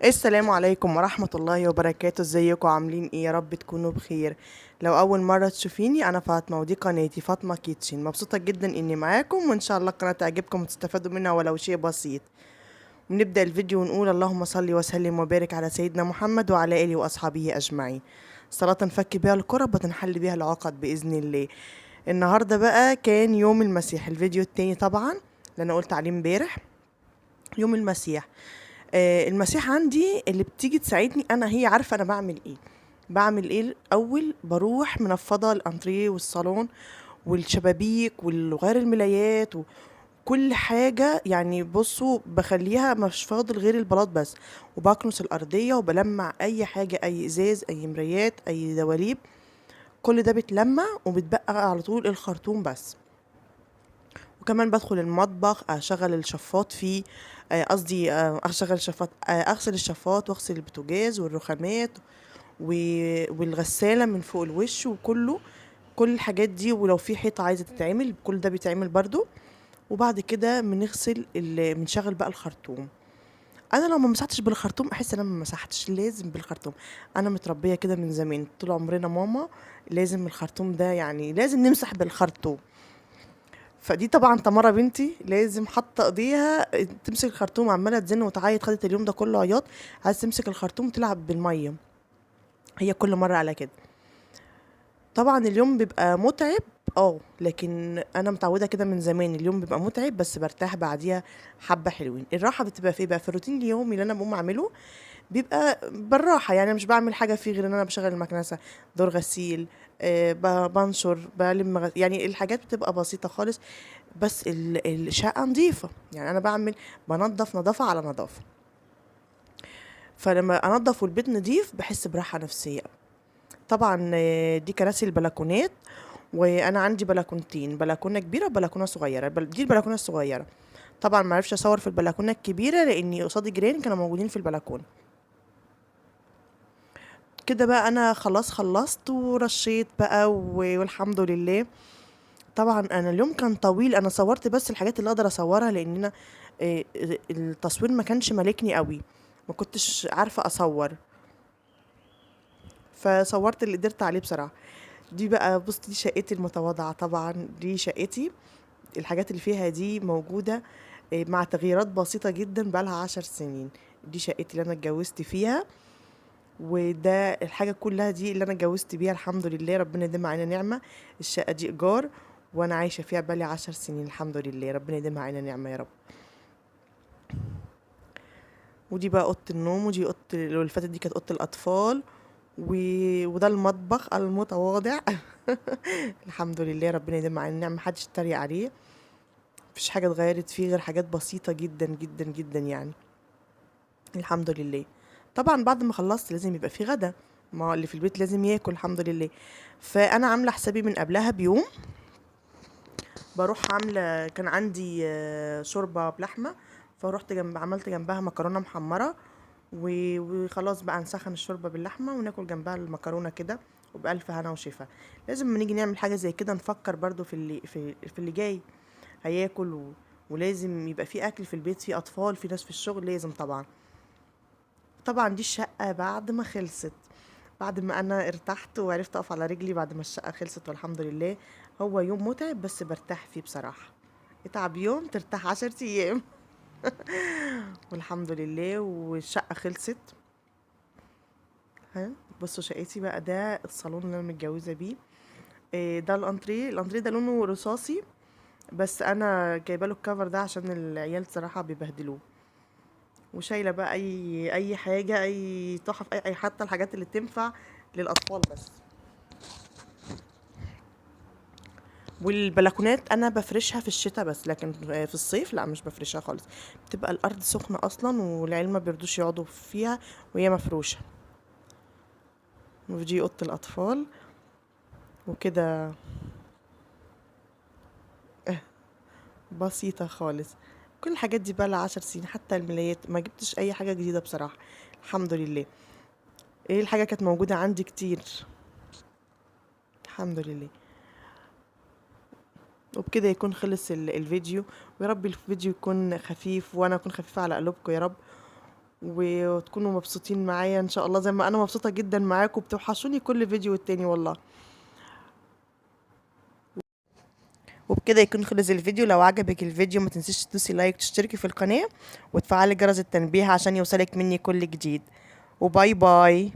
السلام عليكم ورحمة الله وبركاته. ازيكم عاملين ايه؟ يا رب تكونوا بخير. لو اول مرة تشوفيني انا فاطمة ودي قناتي فاطمة كيتشن. مبسوطة جدا اني معاكم وان شاء الله القناة تعجبكم وتستفادوا منها ولو شيء بسيط. ونبدأ الفيديو ونقول اللهم صل وسلم وبارك على سيدنا محمد وعلى آله وأصحابه أجمعين. صلاة نفك بها الكرب وتنحل بها العقد بإذن الله. النهاردة بقى كان يوم المسيح، الفيديو التاني طبعا اللي أنا قلت عليه امبارح، يوم المسيح. المسيح عندي اللي بتيجي تساعدني انا، هي عارفه انا بعمل ايه الاول. بروح منفضه الانتريه والصالون والشبابيك وغير الملايات وكل حاجه، يعني بصوا بخليها مش فاضل غير البلاط بس، وبكنس الارضيه وبلمع اي حاجه، اي ازاز، اي مرايات، اي دواليب، كل ده بتلمع وبتبقى على طول الخرطوم بس. وكمان بدخل المطبخ اشغل الشفاط فيه، قصدي اشغل الشفاط، اغسل الشفاط واغسل البوتاجاز والرخامات والغسالة من فوق الوش وكله، كل الحاجات دي. ولو في حيطة عايزة تتعمل كل ده بيتعمل برضو. وبعد كده بنشغل بقى الخرطوم. انا لو ما مسحتش بالخرطوم احس ان انا ما مسحتش، لازم بالخرطوم. انا متربية كده من زمان، طول عمرنا ماما لازم الخرطوم ده، يعني لازم نمسح بالخرطوم. فدي طبعا تمارا بنتي لازم حاطه ايديها تمسك الخرطوم، عماله تزن وتعيط، خدت اليوم ده كله عياط، عايز تمسك الخرطوم وتلعب بالميه. هي كل مره على كده. طبعا اليوم بيبقى متعب، لكن انا متعوده كده من زمان، اليوم بيبقى متعب بس برتاح بعديها. حبه حلوين. الراحه بتبقى في ايه بقى؟ في الروتين اليومي اللي انا بقوم اعمله بيبقى بالراحه، يعني أنا مش بعمل حاجه فيه غير ان انا بشغل المكنسه، دور غسيل، بنشر، يعني الحاجات بتبقى بسيطه خالص. بس الشقة نظيفة، يعني أنا بنضف نظافة على نظافة. فلما أنضف والبيت نظيف بحس براحة نفسية. طبعا دي كراسي البلكونات. وأنا عندي بلكونتين، بلكونة كبيرة وبلكونة صغيرة. دي البلكونة الصغيرة. طبعا معرفش أصور في البلكونة الكبيرة لأني قصادي جيران كانوا موجودين في البلكونة. كده بقى أنا خلاص خلصت ورشيت بقى والحمد لله. طبعا انا اليوم كان طويل، انا صورت بس الحاجات اللي اقدر اصورها لان انا التصوير ما كانش مالكني قوي، ما كنتش عارفة اصور، فصورت اللي قدرت عليه بصراحة. دي بقى بص، دي شقتي المتواضعة، طبعا دي شقتي. الحاجات اللي فيها دي موجودة مع تغييرات بسيطة جدا، بقالها 10 سنين. دي شقتي اللي انا اتجوزت فيها، وده الحاجة كلها دي اللي انا اتجوزت بيها الحمد لله، ربنا يديم علينا نعمة. الشقة دي ايجار وانا عايشة فيها بقالي 10 سنين الحمد لله، ربنا يديم علينا نعمة يا رب. ودي بقى اوضه النوم، ودي اوضه اللي فاتت دي كانت اوضه الاطفال. و... وده المطبخ المتواضع. الحمد لله ربنا يديم علينا النعمة، محدش يتريق عليه. مفيش حاجة اتغيرت فيه غير حاجات بسيطة جدا جدا جدا يعني. الحمد لله. طبعا بعد ما خلصت لازم يبقى في غدا، ما هو اللي في البيت لازم ياكل الحمد لله. فانا عامله حسابي من قبلها بيوم، بروح عامله، كان عندي شوربه بلحمه، فروحت عملت جنبها مكرونه محمره. وخلاص بقى نسخن الشوربه باللحمه وناكل جنبها المكرونه كده، وبألف هنا وشفا. لازم لما نيجي نعمل حاجه زي كده نفكر برضو في اللي جاي هياكل ولازم يبقى في اكل في البيت، في اطفال، في ناس في الشغل، لازم طبعا. طبعا دي الشقه بعد ما خلصت، بعد ما انا ارتحت وعرفت اقف على رجلي بعد ما الشقه خلصت والحمد لله. هو يوم متعب بس برتاح فيه بصراحه. اتعب يوم ترتاح 10 ايام. والحمد لله والشقه خلصت. ها، بصوا شقتي بقى، ده الصالون اللي انا متجوزه بيه. ده الانتريه ده لونه رصاصي، بس انا جايبه له الكفر ده عشان العيال صراحه بيبهدلوه. وشايله بقى اي حاجه، اي تحف، اي حتى الحاجات اللي تنفع للاطفال بس. والبلكونات انا بفرشها في الشتاء بس، لكن في الصيف لا مش بفرشها خالص. بتبقى الارض سخنه اصلا والعيال ما بيرضوش يقعدوا فيها وهي مفروشه. ودي اوضه الاطفال وكده. بسيطة خالص. كل الحاجات دي بقى لها 10 سنين، حتى الملايات ما جبتش أي حاجة جديدة بصراحة. الحمد لله. ايه الحاجة كانت موجودة عندي كتير. الحمد لله. وبكده يكون خلص الفيديو. ويا رب الفيديو يكون خفيف وانا اكون خفيفة على قلوبكم يا رب. وتكونوا مبسوطين معايا ان شاء الله زي ما انا مبسوطة جدا معاكم. بتوحشوني كل فيديو والتاني والله. وبكده يكون خلص الفيديو. لو عجبك الفيديو ما تنسيش تدوسي لايك، تشتركي في القناة، وتفعلي جرس التنبيه عشان يوصلك مني كل جديد. وباي باي.